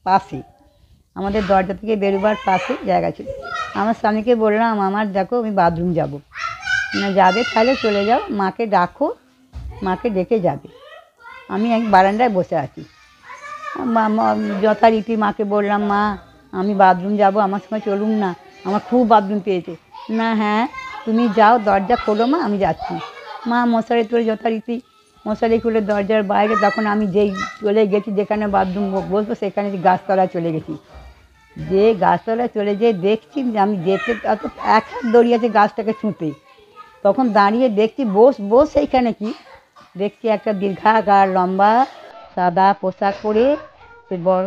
পাশে, আমাদের দরজা থেকে বেরোবার পাশে জায়গা ছিল। আমার স্বামীকে বললাম, আমার দেখো আমি বাথরুম যাব। না, যাবে তাহলে চলে যাও, মাকে ডাকো, মাকে ডেকে যাবে। আমি এক বারান্দায় বসে আছি। যথারীতি মাকে বললাম, মা আমি বাথরুম যাব, আমার সঙ্গে চলুন না, আমার খুব বাথরুম পেয়েছে। না, হ্যাঁ তুমি যাও, দরজা খোলো মা, আমি যাচ্ছি। মা মশারি তুলে যথারীতি মশারি খুলে দরজার বাইরে, তখন আমি যেই চলে গেছি যেখানে বাথরুম বসবো সেখানে গাছতলায় চলে গেছি। যে গাছতলায় চলে যেয়ে দেখছি যে আমি যেতে এত এক হাত দড়িয়েছে গাছটাকে ছুঁতে, তখন দাঁড়িয়ে দেখছি বস সেইখানে কি দেখছি একটা দীর্ঘাকার লম্বা সাদা পোশাক পরে বড়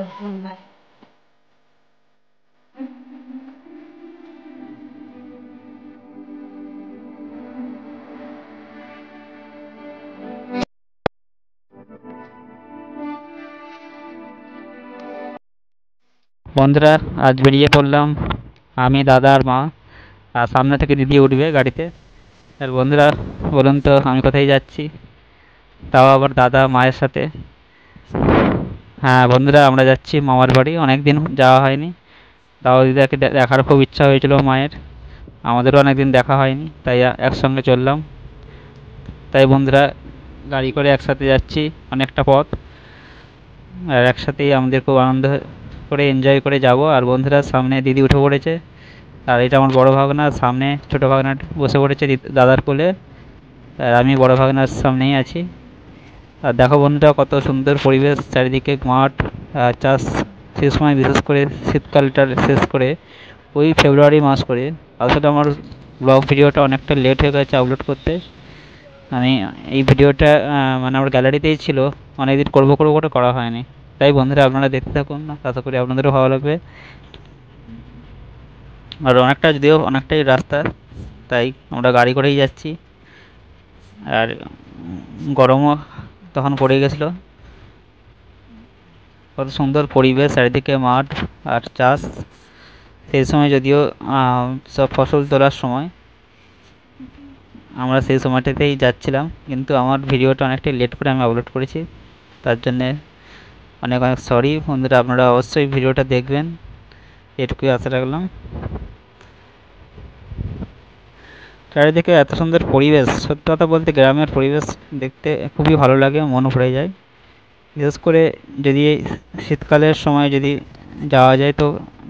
বন্ধুরা, আজ বেরিয়ে পড়লাম আমি, দাদা আর মা। আর সামনে থেকে দিদি উঠবে গাড়িতে। আর বন্ধুরা, বলুন তো আমি কোথায় যাচ্ছি, তাও আবার দাদা মায়ের সাথে। হ্যাঁ বন্ধুরা, আমরা যাচ্ছি মামার বাড়ি। অনেক দিন যাওয়া হয়নি, দাদা দিদাকে দেখার খুব ইচ্ছা হয়েছিল মায়ের। আমাদেরও অনেক দিন দেখা হয়নি, তাই একসঙ্গে চললাম। তাই বন্ধুরা, গাড়ি করে একসাথে যাচ্ছি অনেকটা পথ, আর একসাথেই আমাদের খুব আনন্দ করে এনজয় করে যাব। আর বন্ধুরা, সামনে দিদি উঠে পড়েছে, আর এটা আমার বড় ভাগনা, সামনে ছোট ভাগনা বসে পড়েছে দাদার কোলে, আর আমি বড় ভাগনার সামনেই আছি। আর দেখো বন্ধুরা, কত সুন্দর পরিবেশ, চারিদিকে মাঠ আর চাষ। সেই সময় বিশেষ করে শীতকালটা শেষ করে ওই ফেব্রুয়ারি মাস করে। আসলে আমার ব্লগ ভিডিওটা অনেকটা লেট হয়ে গেছে আপলোড করতে। আমি এই ভিডিওটা মানে আমার গ্যালারিতেই ছিল, অনেকদিন করবো করে করা হয়নি। তাই বন্ধুরা, আপনারা দেখতে থাকুন, আশা করি আপনাদেরও ভালো লাগবে। আর যদিও অনেকটাই রাস্তা, তাই আমরা গাড়ি করেই যাচ্ছি। আর গরমও তখন পড়ে গেছিলো। কত সুন্দর পরিবেশ, চারিদিকে মাঠ আর চাষ। সেই সময় যদিও সব ফসল তোলার সময়, আমরা সেই সময়টাতেই যাচ্ছিলাম, কিন্তু আমার ভিডিওটা অনেকটাই লেট করে আমি আপলোড করেছি, তার জন্যে অনেক অনেক সরি। বন্ধুরা, আপনারা অবশ্যই ভিডিওটা দেখবেন, এটুকুই আশা রাখলাম। চারিদিকে এত সুন্দর পরিবেশ, সত্যি কথা বলতে গ্রামের পরিবেশ দেখতে খুবই ভালো লাগে, মন ভরে যায়। বিশেষ করে যদি শীতকালের সময় যদি যাওয়া যায়, তো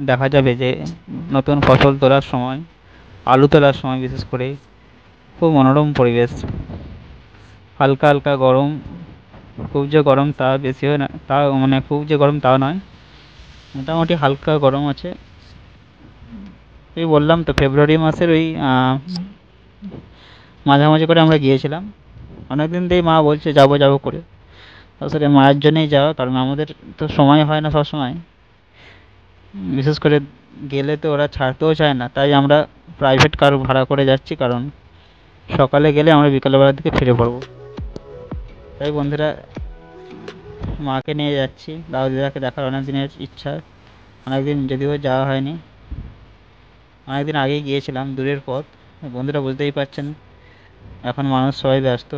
দেখা যাবে যে নতুন ফসল তোলার সময়, আলু তোলার সময় বিশেষ করে খুব মনোরম পরিবেশ। হালকা হালকা গরম, খুব যে গরম তা বেশি হয় না, তা মানে খুব যে গরম তা নয়, মোটামুটি হালকা গরম আছে। এই বললাম তো, ফেব্রুয়ারি মাসের ওই মাঝামাঝি করে আমরা গিয়েছিলাম। অনেকদিন থেকেই মা বলছে যাবো যাবো করে, আসলে মায়ের জন্যই যাওয়া, কারণ আমাদের তো সময় হয় না সবসময়। বিশেষ করে গেলে তো ওরা ছাড়তেও চায় না, তাই আমরা প্রাইভেট কার ভাড়া করে যাচ্ছি, কারণ সকালে গেলে আমরা বিকালবেলার দিকে ফিরে পড়বো। তাই বন্ধুরা, মাকে নিয়ে যাচ্ছি, দাদা দিদাকে দেখার অনেক দিনের ইচ্ছা, অনেকদিন যদিও যাওয়া হয়নি। অনেকদিন আগেই গিয়েছিলাম, দূরের পথ। বন্ধুরা বুঝতেই পারছেন, এখন মানুষ সবাই ব্যস্ত,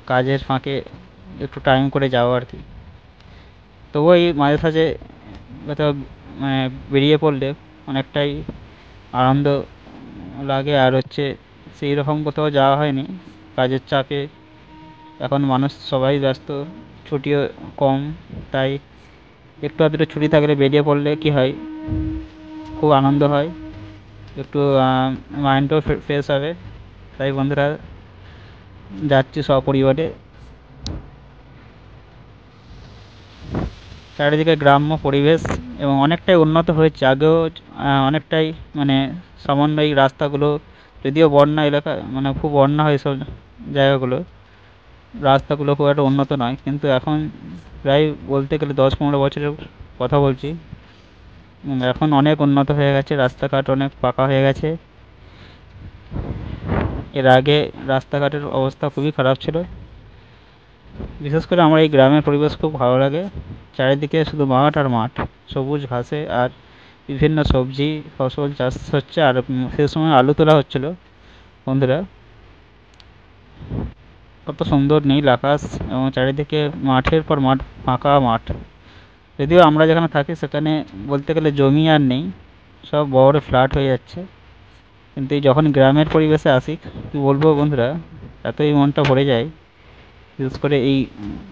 কাজের ফাঁকে একটু টাইম করে যাওয়া আর কি। তবুও এই মাঝে সাঝে কোথাও মানে বেরিয়ে পড়লে অনেকটাই আনন্দ লাগে। আর হচ্ছে সেই রকম কোথাও যাওয়া হয়নি কাজের চাপে, এখন মানুষ সবাই ব্যস্ত, ছুটিও কম, তাই একটু আধটু ছুটি থাকলে বেরিয়ে পড়লে কি হয়, খুব আনন্দ হয়, একটু মাইন্ডও ফ্রেশ হবে। তাই বন্ধুরা, যাচ্ছি সপরিবারে। চারিদিকে গ্রাম্য পরিবেশ এবং অনেকটাই উন্নত হয়েছে, আগেও অনেকটাই মানে সামান্য এই রাস্তাগুলো, যদিও বন্যা এলাকা, মানে খুব বন্যা হয় সব জায়গাগুলো, রাস্তাগুলো খুব একটা উন্নত নয়, কিন্তু এখন প্রায় বলতে গেলে 10-15 বছরের কথা বলছি, এখন অনেক উন্নত হয়ে গেছে, রাস্তাঘাট অনেক পাকা হয়ে গেছে। এর আগে রাস্তাঘাটের অবস্থা খুবই খারাপ ছিল। বিশেষ করে আমার এই গ্রামের পরিবেশ খুব ভালো লাগে, চারিদিকে শুধু মাঠ আর মাঠ, সবুজ ঘাসে, আর বিভিন্ন সবজি ফসল চাষ হচ্ছে। আর সে সময় আলু তোলা হচ্ছিল বন্ধুরা, কত সুন্দর নীল আকাশ এবং চারিদিকে মাঠের পর মাঠ, ফাঁকা মাঠ, যদিও আমরা যেখানে থাকি সেখানে বলতে গেলে জমি আর নেই, সব বড় ফ্ল্যাট হয়ে যাচ্ছে। কিন্তু এই যখন গ্রামের পরিবেশে আসি, কি বলবো বন্ধুরা, এতই মনটা ভরে যায়। বিশেষ করে এই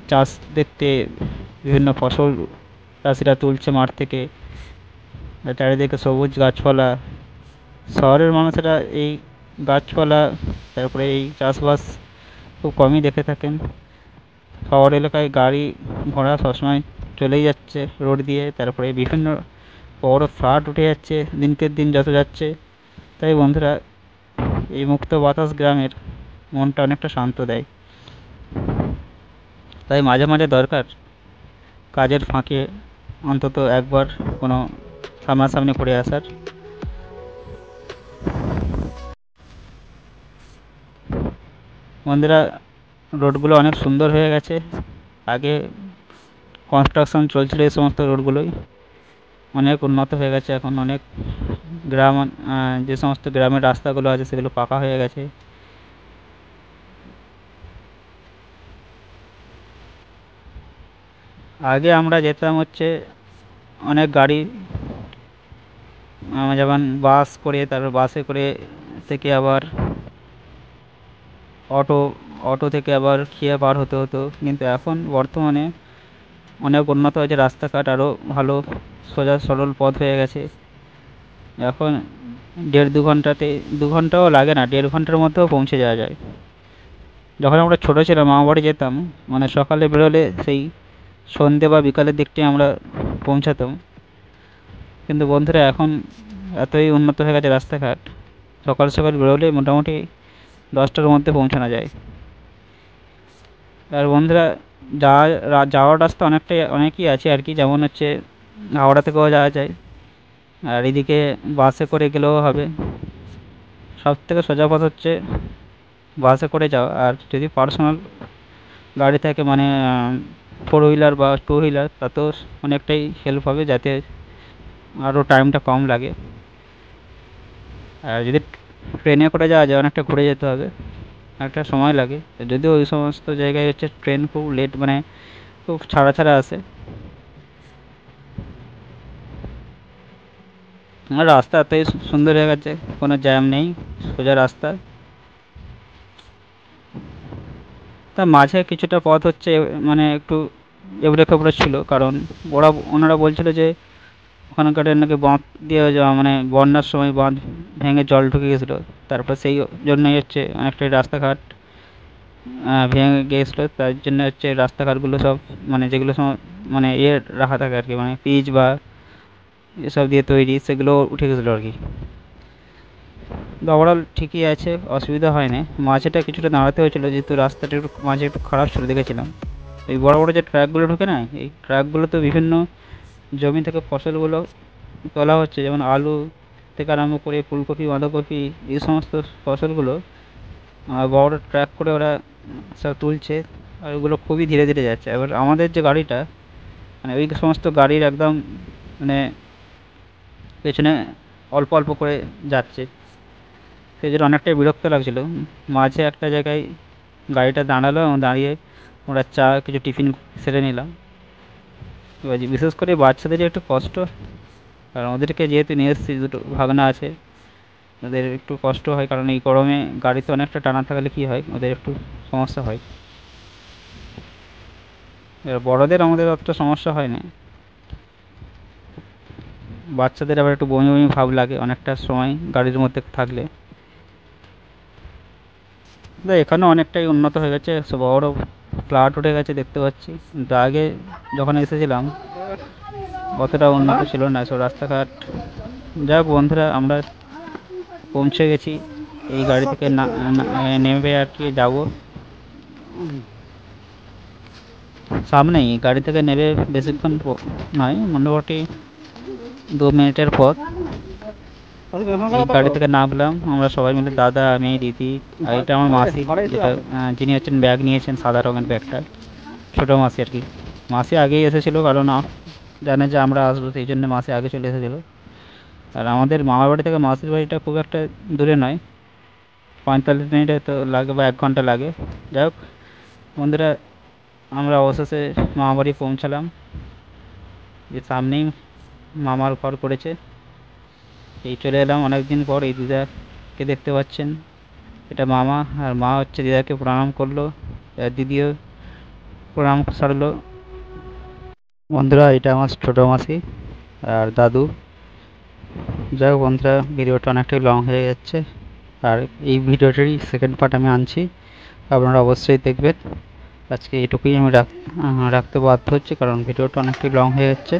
চাষ দেখতে, বিভিন্ন ফসল চাষিরা তুলছে মাঠ থেকে, আর চারিদিকে সবুজ গাছপালা। শহরের মানুষেরা এই গাছপালা, তারপরে এই চাষবাস খুব কমই দেখে থাকেন। শহর এলাকায় গাড়ি ঘোড়া সবসময় চলেই যাচ্ছে রোড দিয়ে, তারপরে বিভিন্ন বড় ফ্ল্যাট উঠে যাচ্ছে দিনকে দিন যত যাচ্ছে। তাই বন্ধুরা, এই মুক্ত বাতাস গ্রামের মনটা অনেকটা শান্ত দেয়। তাই মাঝে মাঝে দরকার কাজের ফাঁকে অন্তত একবার কোনো সামনাসামনি ঘুরে আসার। বন্ধুরা, রোডগুলো অনেক সুন্দর হয়ে গেছে। আগে কনস্ট্রাকশন চলছিল এই সমস্ত রোডগুলোই, অনেক উন্নত হয়ে গেছে এখন। অনেক গ্রাম, যে সমস্ত গ্রামের রাস্তাগুলো আছে সেগুলো পাকা হয়ে গেছে। আগে আমরা যেতাম হচ্ছে অনেক গাড়ি, যেমন বাস করে, তারপর বাসে করে থেকে আবার অটো, অটো থেকে আবার খেয়ে পার হতে হতো। কিন্তু এখন বর্তমানে অনেক উন্নত হয়েছে, রাস্তাঘাট আরও ভালো, সোজা সরল পথ হয়ে গেছে। এখন 1.5-2 ঘন্টাতে, 2 ঘন্টাও লাগে না, 1.5 ঘন্টার মধ্যেও পৌঁছে যাওয়া যায়। যখন আমরা ছোটো ছিলাম মামা বাড়ি যেতাম, মানে সকালে বেরোলে সেই সন্ধে বা বিকালের দিকটাই আমরা পৌঁছাতাম। কিন্তু বন্ধুরা, এখন এতই উন্নত হয়ে গেছে রাস্তাঘাট, সকাল সকাল বেরোলে মোটামুটি 10টার মধ্যে পৌঁছানো যায়। আর বন্ধুরা, যাওয়ার রাস্তা অনেকই আছে আর কি, যেমন হচ্ছে হাওড়া থেকেও যাওয়া যায়, আর এদিকে বাসে করে গেলেও হবে। সব থেকে সোজা পথ হচ্ছে বাসে করে যাওয়া। আর যদি পার্সোনাল গাড়ি থাকে, মানে 4 হুইলার বা 2 হুইলার, তাতেও অনেকটাই হেল্প হবে, যাতে আরও টাইমটা কম লাগে। আর যদি ট্রেনে করে যাওয়া যায়, অনেকটা ঘুরে যেতে হবে, একটা সময় লাগে। যদিও ওই সমস্ত জায়গায় হচ্ছে ট্রেন খুব লেট, মানে খুব ছাড়া ছাড়া আসে। আর রাস্তা এতই সুন্দর হয়ে গেছে, কোনো জ্যাম নেই, সোজা রাস্তা। তা মাঝে কিছুটা পথ হচ্ছে মানে একটু এবড়ো খেবড়ো ছিল, কারণ ওনারা বলছিল যে ওখানকার নাকি বাঁধ দিয়ে যাওয়া, মানে বন্যার সময় বাঁধ ভেঙে জল ঢুকে গেছিলো। তারপর সেই জন্যই হচ্ছে অনেকটাই রাস্তাঘাট ভেঙে গিয়েছিলো। তার জন্য হচ্ছে রাস্তাঘাটগুলো সব, মানে যেগুলো সব মানে রাখা থাকে আর কি, মানে পিচ বা এসব দিয়ে তৈরি, সেগুলো উঠে গেছিলো আর কি। ওভারঅল ঠিকই আছে, অসুবিধা হয় না। মাঝেটা কিছুটা দাঁড়াতে হয়েছিলো, যেহেতু রাস্তাটা একটু মাঝে একটু খারাপ ছিল দেখেছিলাম। এই বড় বড় যে ট্রাকগুলো ঢোকে না, এই ট্রাকগুলো তো বিভিন্ন জমি থেকে ফসলগুলো তোলা হচ্ছে, যেমন আলু থেকে আরম্ভ করে ফুলকপি, বাঁধাকপি, এই সমস্ত ফসলগুলো বড় ট্রাক করে ওরা সব তুলছে। আর ওগুলো খুবই ধীরে ধীরে যাচ্ছে। এবার আমাদের যে গাড়িটা, মানে ওই সমস্ত গাড়ির একদম মানে পেছনে অল্প অল্প করে যাচ্ছে, সেই জন্য অনেকটাই বিরক্ত লাগছিলো। মাঝে একটা জায়গায় গাড়িটা দাঁড়ালো, এবং দাঁড়িয়ে আমরা চা কিছু টিফিন সেরে নিলাম। এবার বিশেষ করে বাচ্চাদের একটু কষ্ট, কারণ ওদেরকে যেহেতু নিয়ে এসেছি, দুটো ভাগনা আছে, ওদের একটু কষ্ট হয়, কারণ এই গরমে গাড়িতে অনেকটা টানা থাকলে কী হয়, ওদের একটু সমস্যা হয়। এবার বড়দের আমাদের অতটা সমস্যা হয় না, বাচ্চাদের আবার একটু বমি বমি ভাব লাগে অনেকটা সময় গাড়ির মধ্যে থাকলে। এখানে অনেকটাই উন্নত হয়ে গেছে, সব বড় ফ্ল্যাট উঠে গেছে দেখতে পাচ্ছি। কিন্তু আগে যখন এসেছিলাম অতটা উন্নত ছিল না সব রাস্তাঘাট। যাক বন্ধুরা, আমরা পৌঁছে গেছি, এই গাড়ি থেকে নেমে আর কি যাবো সামনেই। গাড়ি থেকে নেমে বেশিক্ষণ নয়, মোটামুটি 2 মিনিটের পথ। এই গাড়ি থেকে নামলাম আমরা সবাই মিলে, দাদা, আমি, দিদি, আর এটা আমার মাসি, যেটা যিনি হচ্ছেন ব্যাগ নিয়েছেন, সাদা রঙের ব্যাগটা, ছোটো মাসি আর কি। মাসি আগেই এসেছিলো, কারণ জানে যে আমরা আসবো, সেই জন্য মাসি আগে চলে এসেছিলো। আর আমাদের মামার বাড়ি থেকে মাসির বাড়িটা খুব একটা দূরে নয়, 45 মিনিট হয়তো লাগে বা 1 ঘন্টা লাগে। যাই হোক বন্ধুরা, আমরা অবশেষে মামাবাড়ি পৌঁছালাম। যে সামনেই মামার ঘর করেছে। এই চলে এলাম অনেক দিন পর। এই দিদাকে দেখতে পাচ্ছেন, এটা মামা, আর মা হচ্ছে দিদাকে প্রণাম করলো, আর দিদিও প্রণাম সারলো। বন্ধুরা, এটা আমার ছোটো মাসি আর দাদু। যাই হোক বন্ধুরা, ভিডিওটা অনেকটাই লং হয়ে যাচ্ছে, আর এই ভিডিওটারই সেকেন্ড পার্ট আমি আনছি, আপনারা অবশ্যই দেখবেন। আজকে এটুকুই আমি রাখতে বাধ্য হচ্ছি, কারণ ভিডিওটা অনেকটাই লং হয়ে যাচ্ছে।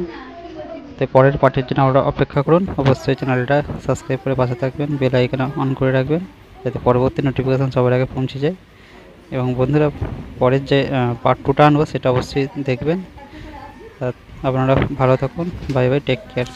তো পরের পার্টের জন্য আপনারা অপেক্ষা করুন। অবশ্যই চ্যানেলটা সাবস্ক্রাইব করে পাশে থাকবেন, বেল আইকন অন করে রাখবেন, যাতে পরবর্তী নোটিফিকেশান সবার আগে পৌঁছে যায়। এবং বন্ধুরা, পরের যে পার্ট 2টা আনবো সেটা অবশ্যই দেখবেন। আপনারা ভালো থাকুন। Bye bye, take care.